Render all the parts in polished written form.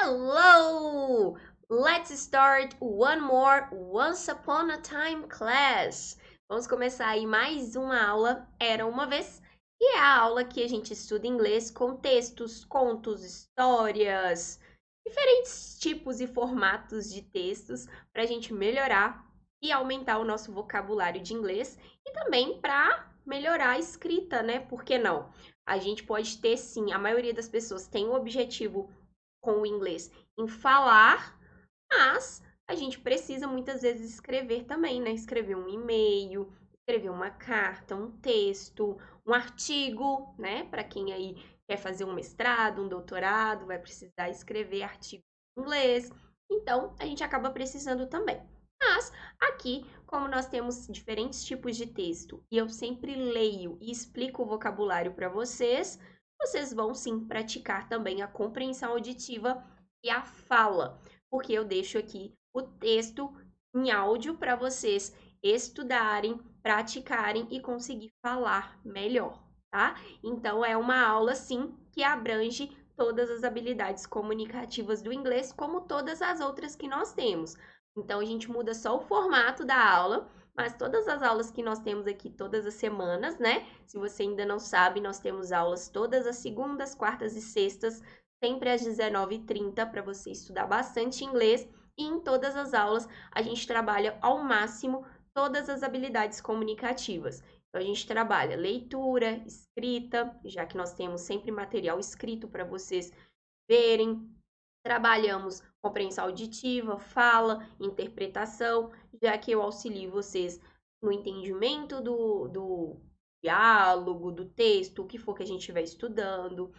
Hello! Let's start one more Once Upon a Time class. Vamos começar aí mais uma aula, Era uma vez, e é a aula que a gente estuda inglês com textos, contos, histórias, diferentes tipos e formatos de textos para a gente melhorar e aumentar o nosso vocabulário de inglês e também para melhorar a escrita, né? Por que não? A gente pode ter sim, a maioria das pessoas tem o objetivo com o inglês em falar, mas a gente precisa muitas vezes escrever também, né? Escrever um e-mail, escrever uma carta, um texto, um artigo, né? Para quem aí quer fazer um mestrado, um doutorado, vai precisar escrever artigo em inglês. Então, a gente acaba precisando também. Mas aqui, como nós temos diferentes tipos de texto e eu sempre leio e explico o vocabulário para vocês, vocês vão sim praticar também a compreensão auditiva e a fala, porque eu deixo aqui o texto em áudio para vocês estudarem, praticarem e conseguir falar melhor, tá? Então é uma aula sim que abrange todas as habilidades comunicativas do inglês, como todas as outras que nós temos. Então a gente muda só o formato da aula, mas todas as aulas que nós temos aqui todas as semanas, né? Se você ainda não sabe, nós temos aulas todas as segundas, quartas e sextas, sempre às 19h30 para você estudar bastante inglês. E em todas as aulas a gente trabalha ao máximo todas as habilidades comunicativas. Então a gente trabalha leitura, escrita, já que nós temos sempre material escrito para vocês verem. Trabalhamos compreensão auditiva, fala, interpretação, já que eu auxilio vocês no entendimento do diálogo, do texto, o que for que a gente estiver estudando.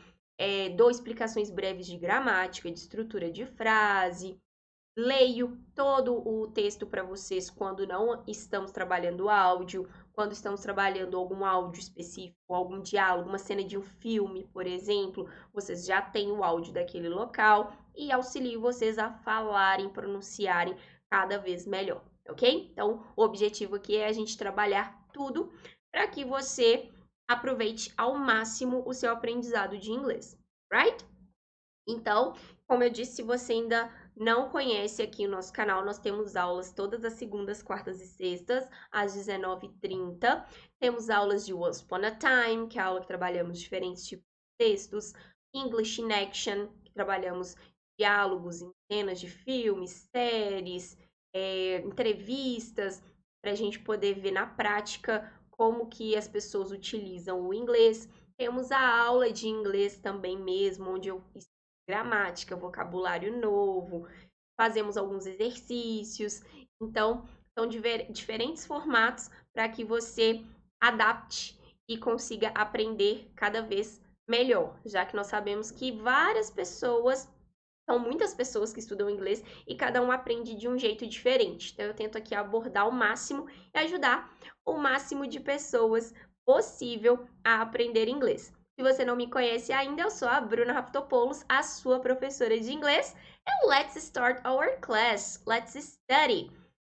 Dou explicações breves de gramática, de estrutura de frase, leio todo o texto para vocês quando não estamos trabalhando áudio, quando estamos trabalhando algum áudio específico, algum diálogo, uma cena de um filme, por exemplo, vocês já têm o áudio daquele local e auxilio vocês a falarem, pronunciarem cada vez melhor, ok? Então, o objetivo aqui é a gente trabalhar tudo para que você aproveite ao máximo o seu aprendizado de inglês, right? Então, como eu disse, se você ainda não conhece aqui o nosso canal, nós temos aulas todas as segundas, quartas e sextas, às 19h30. Temos aulas de Once Upon a Time, que é a aula que trabalhamos diferentes tipos de textos. English in Action, que trabalhamos diálogos em cenas de filmes, séries, entrevistas, para a gente poder ver na prática como que as pessoas utilizam o inglês. Temos a aula de inglês também mesmo, onde eu gramática, vocabulário novo, fazemos alguns exercícios. Então, são diferentes formatos para que você adapte e consiga aprender cada vez melhor, já que nós sabemos que várias pessoas, são muitas pessoas que estudam inglês e cada um aprende de um jeito diferente. Então, eu tento aqui abordar o máximo e ajudar o máximo de pessoas possível a aprender inglês. Se você não me conhece ainda, eu sou a Bruna Raftopoulos, a sua professora de inglês. And let's start our class. Let's study.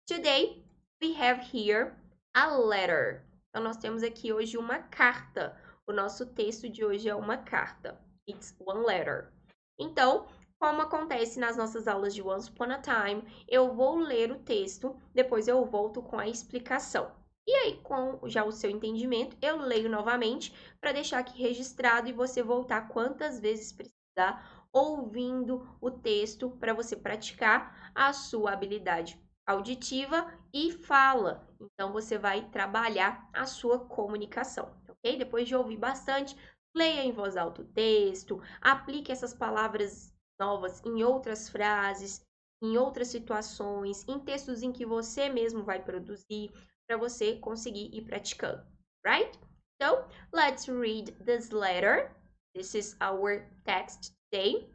Today, we have here a letter. Então, nós temos aqui hoje uma carta. O nosso texto de hoje é uma carta. It's one letter. Então, como acontece nas nossas aulas de Once Upon a Time, eu vou ler o texto, depois eu volto com a explicação. E aí, com já o seu entendimento, eu leio novamente para deixar aqui registrado e você voltar quantas vezes precisar ouvindo o texto para você praticar a sua habilidade auditiva e fala. Então, você vai trabalhar a sua comunicação, ok? Depois de ouvir bastante, leia em voz alta o texto, aplique essas palavras novas em outras frases, em outras situações, em textos em que você mesmo vai produzir, para você conseguir ir praticando, right? So, let's read this letter. This is our text today.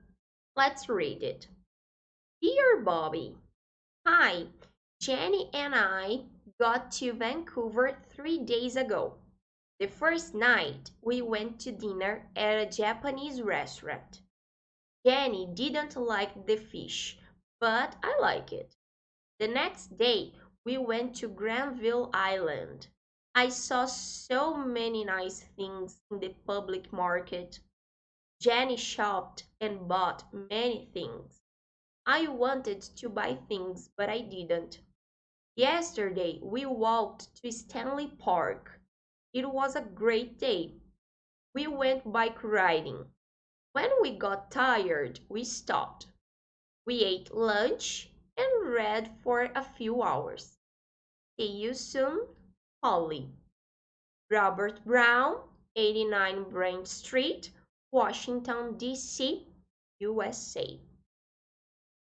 Let's read it. Dear Bobby, hi, Jenny and I got to Vancouver 3 days ago. The first night, we went to dinner at a Japanese restaurant. Jenny didn't like the fish, but I like it. The next day, we went to Granville Island. I saw so many nice things in the public market. Jenny shopped and bought many things. I wanted to buy things, but I didn't. Yesterday, we walked to Stanley Park. It was a great day. We went bike riding. When we got tired, we stopped. We ate lunch and read for a few hours. See you soon, Holly. Robert Brown, 89 Brent Street, Washington, D.C., USA.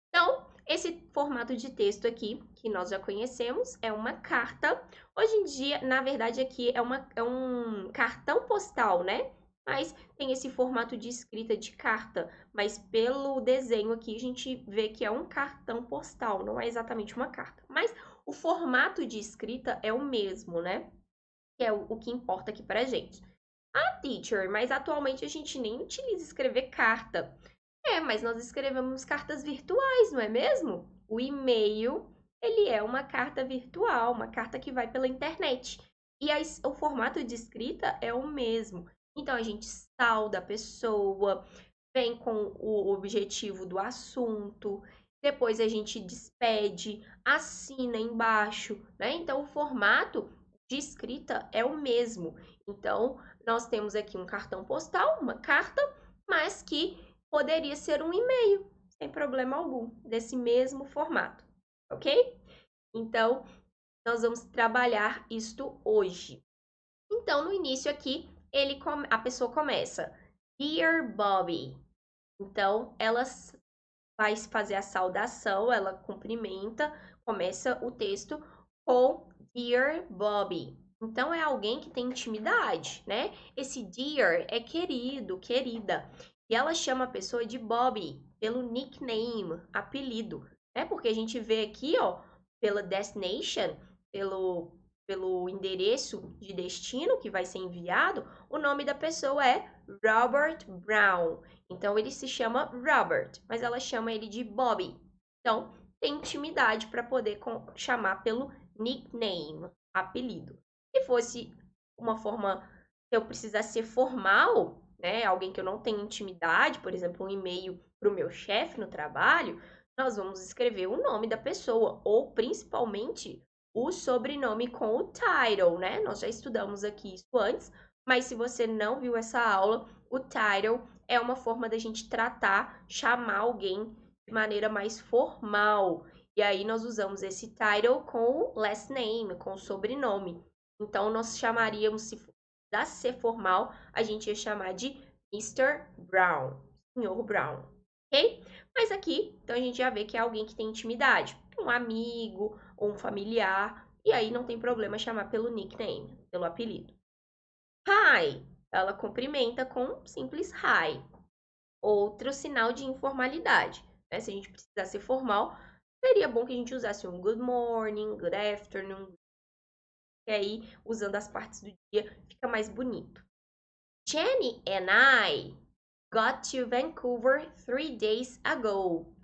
Então, esse formato de texto aqui, que nós já conhecemos, é uma carta. Hoje em dia, na verdade, aqui é um cartão postal, né? Mas tem esse formato de escrita de carta. Mas pelo desenho aqui, a gente vê que é um cartão postal, não é exatamente uma carta. Mas o formato de escrita é o mesmo, né? Que é o que importa aqui pra gente. Ah, teacher, mas atualmente a gente nem utiliza escrever carta. É, mas nós escrevemos cartas virtuais, não é mesmo? O e-mail, ele é uma carta virtual, uma carta que vai pela internet. E o formato de escrita é o mesmo. Então, a gente sauda a pessoa, vem com o objetivo do assunto, depois a gente despede, assina embaixo, né? Então, o formato de escrita é o mesmo. Então, nós temos aqui um cartão postal, uma carta, mas que poderia ser um e-mail, sem problema algum, desse mesmo formato, ok? Então, nós vamos trabalhar isto hoje. Então, no início aqui, a pessoa começa, Dear Bobby. Então, ela vai fazer a saudação, ela cumprimenta, começa o texto com Dear Bobby. Então, é alguém que tem intimidade, né? Esse dear é querido, querida. E ela chama a pessoa de Bobby, pelo nickname, apelido, né? Porque a gente vê aqui, ó, pela destination, pelo endereço de destino que vai ser enviado, o nome da pessoa é Robert Brown. Então, ele se chama Robert, mas ela chama ele de Bobby. Então, tem intimidade para poder chamar pelo nickname, apelido. Se fosse uma forma, se eu precisasse ser formal, né, alguém que eu não tenho intimidade, por exemplo, um e-mail para o meu chefe no trabalho, nós vamos escrever o nome da pessoa, ou principalmente o sobrenome com o title, né? Nós já estudamos aqui isso antes, mas se você não viu essa aula, o title é uma forma da gente tratar, chamar alguém de maneira mais formal. E aí nós usamos esse title com o last name, com o sobrenome. Então nós chamaríamos, se precisasse ser formal, a gente ia chamar de Mr. Brown, Senhor Brown, ok? Mas aqui, então a gente já vê que é alguém que tem intimidade, um amigo ou um familiar, e aí não tem problema chamar pelo nickname, pelo apelido. Hi, ela cumprimenta com um simples hi. Outro sinal de informalidade, né? Se a gente precisar ser formal, seria bom que a gente usasse um good morning, good afternoon, que aí, usando as partes do dia, fica mais bonito. Jenny and I got to Vancouver 3 days ago.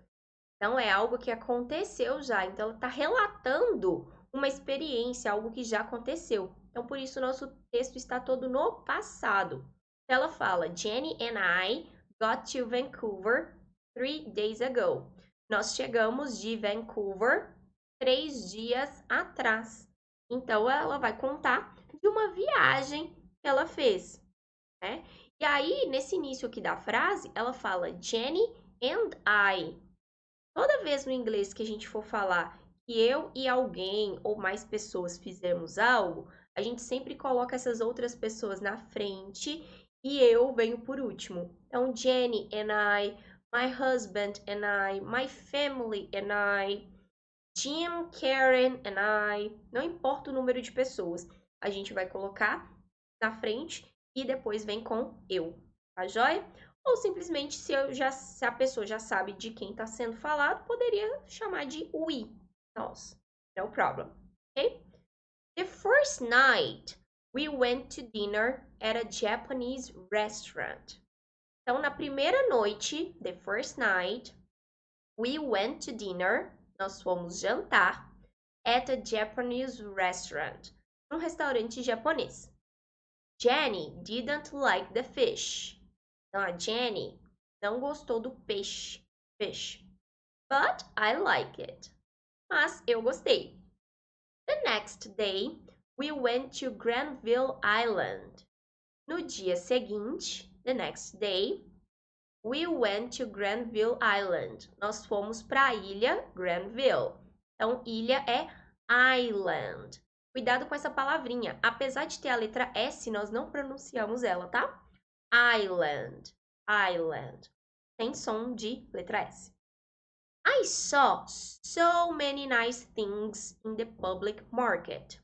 Então, é algo que aconteceu já. Então, ela está relatando uma experiência, algo que já aconteceu. Então, por isso, o nosso texto está todo no passado. Ela fala, Jenny and I got to Vancouver 3 days ago. Nós chegamos de Vancouver 3 dias atrás. Então, ela vai contar de uma viagem que ela fez, né? E aí, nesse início aqui da frase, ela fala Jenny and I. Toda vez no inglês que a gente for falar que eu e alguém ou mais pessoas fizemos algo, a gente sempre coloca essas outras pessoas na frente e eu venho por último. Então, Jenny and I, my husband and I, my family and I, Jim, Karen and I. Não importa o número de pessoas, a gente vai colocar na frente e depois vem com eu, tá joia? Ou simplesmente, se a pessoa já sabe de quem está sendo falado, poderia chamar de we, nós. No problem, ok? The first night, we went to dinner at a Japanese restaurant. Então, na primeira noite, the first night, we went to dinner, nós fomos jantar, at a Japanese restaurant, num restaurante japonês. Jenny didn't like the fish. Então, a Jenny não gostou do peixe. but I like it. Mas eu gostei. The next day, we went to Granville Island. No dia seguinte, the next day, we went to Granville Island. Nós fomos para a ilha Granville. Então, ilha é island. Cuidado com essa palavrinha. Apesar de ter a letra S, nós não pronunciamos ela, tá? Island. Island. Tem som de letra S. I saw so many nice things in the public market.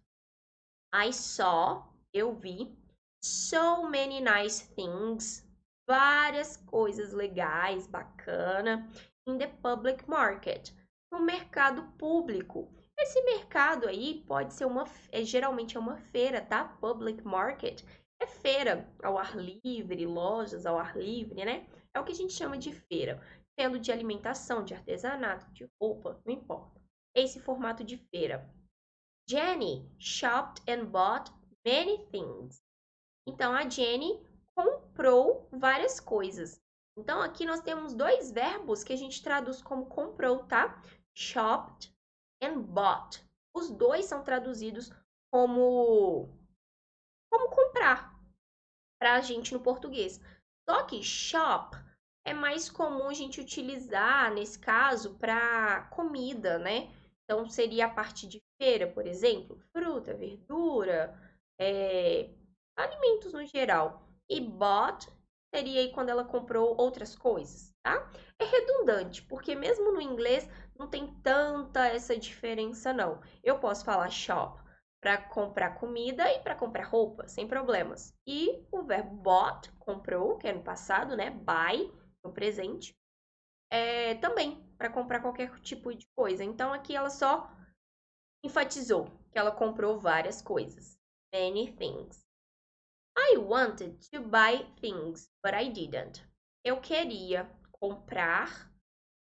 I saw, eu vi, so many nice things, várias coisas legais, bacana, in the public market, no mercado público. Esse mercado aí pode ser geralmente é uma feira, tá? Public market é feira ao ar livre, lojas ao ar livre, né? É o que a gente chama de feira, sendo de alimentação, de artesanato, de roupa, não importa. Esse formato de feira. Jenny shopped and bought many things. Então, a Jenny comprou várias coisas. Então, aqui nós temos dois verbos que a gente traduz como comprou, tá? Shopped and bought. Os dois são traduzidos como comprar para a gente no português. Só que shop é mais comum a gente utilizar, nesse caso, para comida, né? Então, seria a parte de feira, por exemplo, fruta, verdura, alimentos no geral. E bought seria aí quando ela comprou outras coisas, tá? É redundante, porque mesmo no inglês não tem tanta essa diferença, não. Eu posso falar shop para comprar comida e para comprar roupa, sem problemas. E o verbo bought, comprou, que é no passado, né? Buy, no presente, também para comprar qualquer tipo de coisa. Então, aqui ela só enfatizou que ela comprou várias coisas. Many things. I wanted to buy things, but I didn't. Eu queria comprar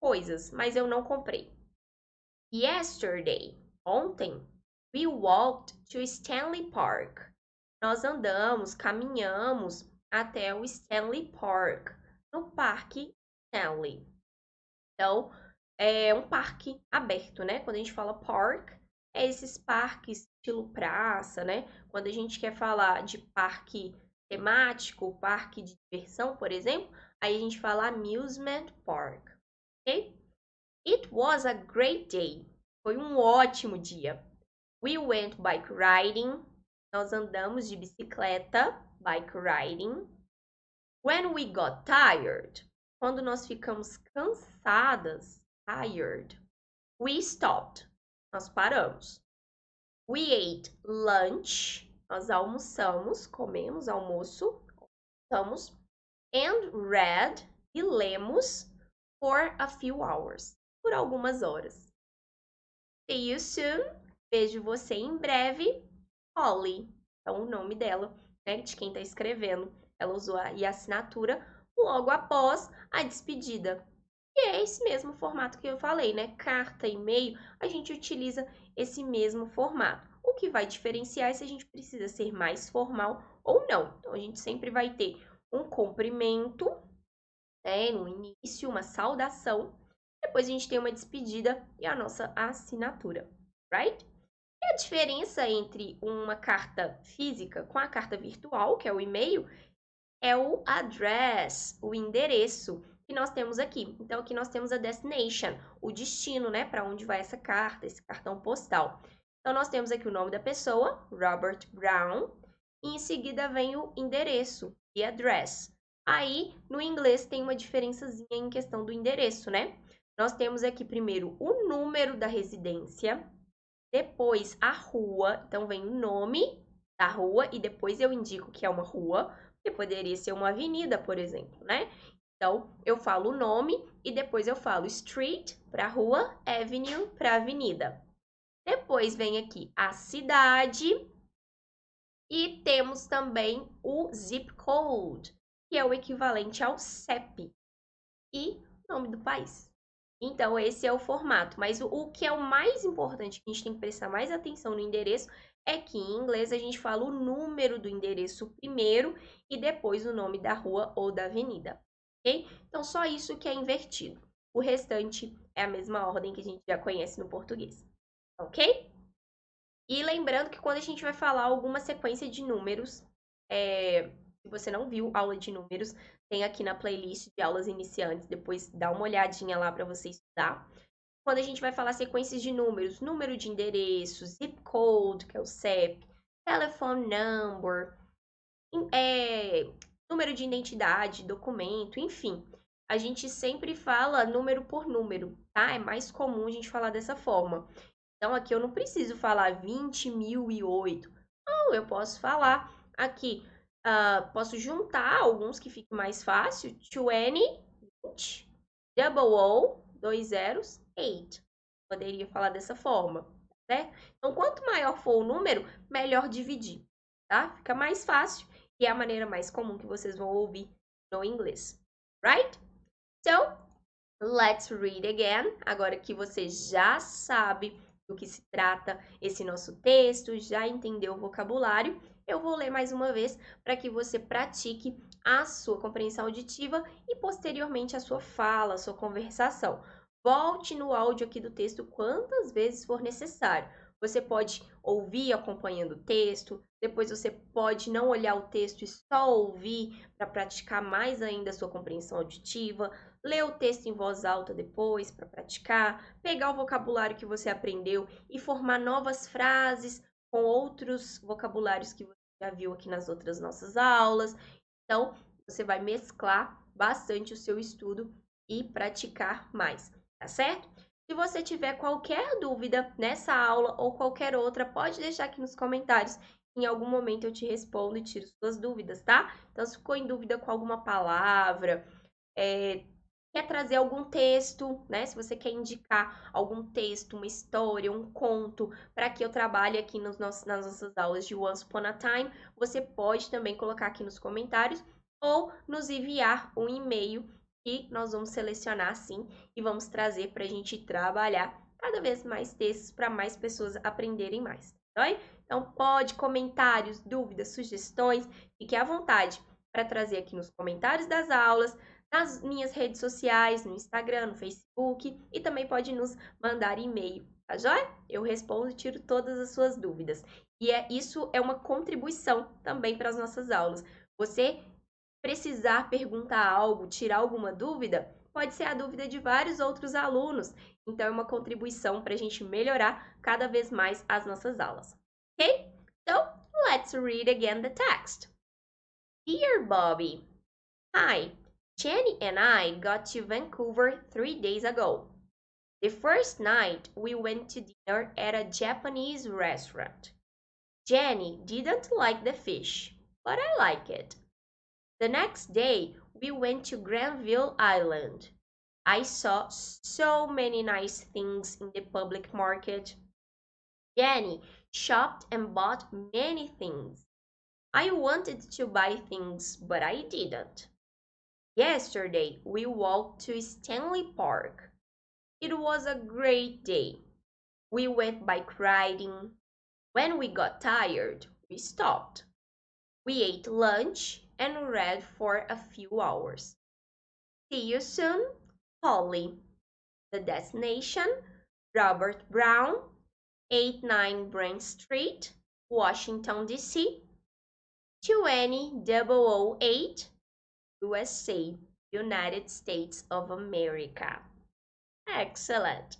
coisas, mas eu não comprei. Yesterday, ontem, we walked to Stanley Park. Nós andamos, caminhamos até o Stanley Park, no Parque Stanley. Então, é um parque aberto, né? Quando a gente fala park, é esses parques estilo praça, né? Quando a gente quer falar de parque temático, parque de diversão, por exemplo, aí a gente fala amusement park, ok? It was a great day. Foi um ótimo dia. We went bike riding. Nós andamos de bicicleta, bike riding. When we got tired, quando nós ficamos cansadas, tired, we stopped. Nós paramos. We ate lunch. Nós almoçamos, comemos almoço, almoçamos. And read, e lemos, for a few hours, por algumas horas. See you soon. Vejo você em breve. Holly. Então, o nome dela, né, de quem está escrevendo. Ela usou a assinatura logo após a despedida. E é esse mesmo formato que eu falei, né? Carta, e-mail, a gente utiliza esse mesmo formato. O que vai diferenciar é se a gente precisa ser mais formal ou não. Então, a gente sempre vai ter um cumprimento, né, no início, uma saudação. Depois a gente tem uma despedida e a nossa assinatura, right? E a diferença entre uma carta física com a carta virtual, que é o e-mail, é o address, o endereço que nós temos aqui. Então, aqui nós temos a destination, o destino, né? Para onde vai essa carta, esse cartão postal. Então, nós temos aqui o nome da pessoa, Robert Brown, e em seguida vem o endereço, the address. Aí, no inglês, tem uma diferençazinha em questão do endereço, né? Nós temos aqui primeiro o número da residência, depois a rua, então vem o nome da rua e depois eu indico que é uma rua, que poderia ser uma avenida, por exemplo, né? Então, eu falo o nome e depois eu falo street para rua, avenue para avenida. Depois vem aqui a cidade e temos também o zip code, que é o equivalente ao CEP e nome do país. Então, esse é o formato. Mas o que é o mais importante, que a gente tem que prestar mais atenção no endereço, é que em inglês a gente fala o número do endereço primeiro e depois o nome da rua ou da avenida, ok? Então, só isso que é invertido. O restante é a mesma ordem que a gente já conhece no português, ok? E lembrando que quando a gente vai falar alguma sequência de números, se você não viu aula de números, tem aqui na playlist de aulas iniciantes, depois dá uma olhadinha lá para você estudar. Quando a gente vai falar sequências de números, número de endereço, zip code, que é o CEP, telephone number, número de identidade, documento, enfim. A gente sempre fala número por número, tá? É mais comum a gente falar dessa forma. Então, aqui eu não preciso falar 20.008. Não, eu posso falar aqui. Posso juntar alguns que fique mais fácil. 20, 20, double O, 2 zeros, 8. Poderia falar dessa forma, certo? Então, quanto maior for o número, melhor dividir, tá? Fica mais fácil e é a maneira mais comum que vocês vão ouvir no inglês, right? So, let's read again. Agora que você já sabe do que se trata esse nosso texto, já entendeu o vocabulário, eu vou ler mais uma vez para que você pratique a sua compreensão auditiva e posteriormente a sua fala, a sua conversação. Volte no áudio aqui do texto quantas vezes for necessário. Você pode ouvir acompanhando o texto, depois você pode não olhar o texto e só ouvir para praticar mais ainda a sua compreensão auditiva, ler o texto em voz alta depois para praticar, pegar o vocabulário que você aprendeu e formar novas frases com outros vocabulários que você já viu aqui nas outras nossas aulas. Então, você vai mesclar bastante o seu estudo e praticar mais, tá certo? Se você tiver qualquer dúvida nessa aula ou qualquer outra, pode deixar aqui nos comentários. Em algum momento eu te respondo e tiro suas dúvidas, tá? Então, se ficou em dúvida com alguma palavra, quer trazer algum texto, né? Se você quer indicar algum texto, uma história, um conto, para que eu trabalhe aqui nas nossas aulas de Once Upon a Time, você pode também colocar aqui nos comentários ou nos enviar um e-mail que nós vamos selecionar assim e vamos trazer para a gente trabalhar cada vez mais textos para mais pessoas aprenderem mais, tá bem? Então, pode, comentários, dúvidas, sugestões, fique à vontade para trazer aqui nos comentários das aulas, nas minhas redes sociais, no Instagram, no Facebook, e também pode nos mandar e-mail, tá joia? Eu respondo e tiro todas as suas dúvidas. E isso é uma contribuição também para as nossas aulas. Você precisar perguntar algo, tirar alguma dúvida, pode ser a dúvida de vários outros alunos. Então, é uma contribuição para a gente melhorar cada vez mais as nossas aulas. Ok? So, let's read again the text. Dear Bobby, hi. Jenny and I got to Vancouver 3 days ago. The first night, we went to dinner at a Japanese restaurant. Jenny didn't like the fish, but I like it. The next day, we went to Granville Island. I saw so many nice things in the public market. Jenny shopped and bought many things. I wanted to buy things, but I didn't. Yesterday, we walked to Stanley Park. It was a great day. We went bike riding. When we got tired, we stopped. We ate lunch and read for a few hours. See you soon, Holly. The destination, Robert Brown, 89 Brent Street, Washington, D.C., 20008, USA, United States of America. Excellent!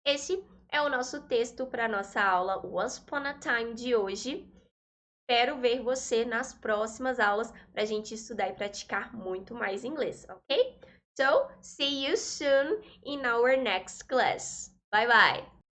Esse é o nosso texto para a nossa aula Once Upon a Time de hoje. Espero ver você nas próximas aulas para a gente estudar e praticar muito mais inglês, ok? So, see you soon in our next class. Bye bye!